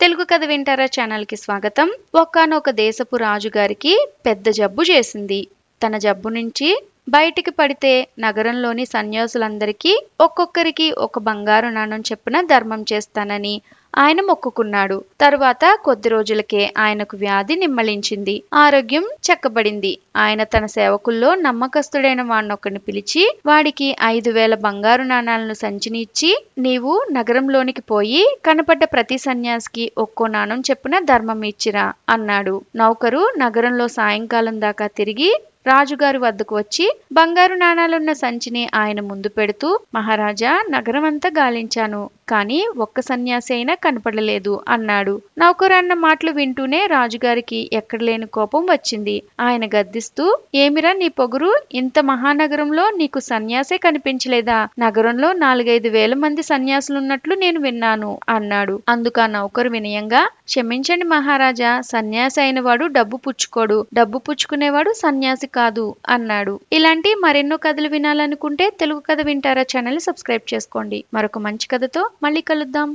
తెలుగు కథ వింటారా ఛానల్కి స్వాగతం. ఒకానొక దేశపు రాజుగారికి పెద్ద జబ్బు చేసింది. తన జబ్బు నుంచి బయటికి పడితే నగరంలోని సన్యాసులందరికీ ఒక్కొక్కరికి ఒక బంగారు నాణం చెప్పున ధర్మం చేస్తానని ఆయన మొక్కుకున్నాడు. తరువాత కొద్ది రోజులకే ఆయనకు వ్యాధి నిమ్మళించింది. ఆరోగ్యం చక్కబడింది. ఆయన తన సేవకుల్లో నమ్మకస్తుడైన వాణ్ణొక్కడిని పిలిచి వాడికి 5,000 బంగారు నాణాలను సంచిని ఇచ్చి, నీవు నగరంలోనికి పోయి కనపడ్డ ప్రతి సన్యాసికి ఒక్కో నాణం చెప్పున ధర్మం ఇచ్చిరా అన్నాడు. నౌకరు నగరంలో సాయంకాలం దాకా తిరిగి రాజుగారి వద్దకు వచ్చి బంగారు నాణాలున్న సంచిని ఆయన ముందు పెడుతూ, మహారాజా, నగరమంతా గాలించాను, కానీ ఒక్క సన్యాసి అయినా కనపడలేదు అన్నాడు. నౌకరు అన్న మాటలు వింటూనే రాజుగారికి ఎక్కడలేని కోపం వచ్చింది. ఆయన గద్దిస్తూ, ఏమిరా నీ పొగురు? ఇంత మహానగరంలో నీకు సన్యాసే కనిపించలేదా? నగరంలో 4-5 వేల మంది సన్యాసులున్నట్లు నేను విన్నాను అన్నాడు. అందుకు ఆ నౌకరు వినయంగా, క్షమించండి మహారాజా, సన్యాసి అయిన వాడు డబ్బు పుచ్చుకోడు, డబ్బు పుచ్చుకునేవాడు సన్యాసి కాదు అన్నాడు. ఇలాంటి మరెన్నో కథలు వినాలనుకుంటే తెలుగు కథ వింటారా ఛానల్ సబ్స్క్రైబ్ చేసుకోండి. మరొక మంచి కథతో మళ్ళీ కలుద్దాం.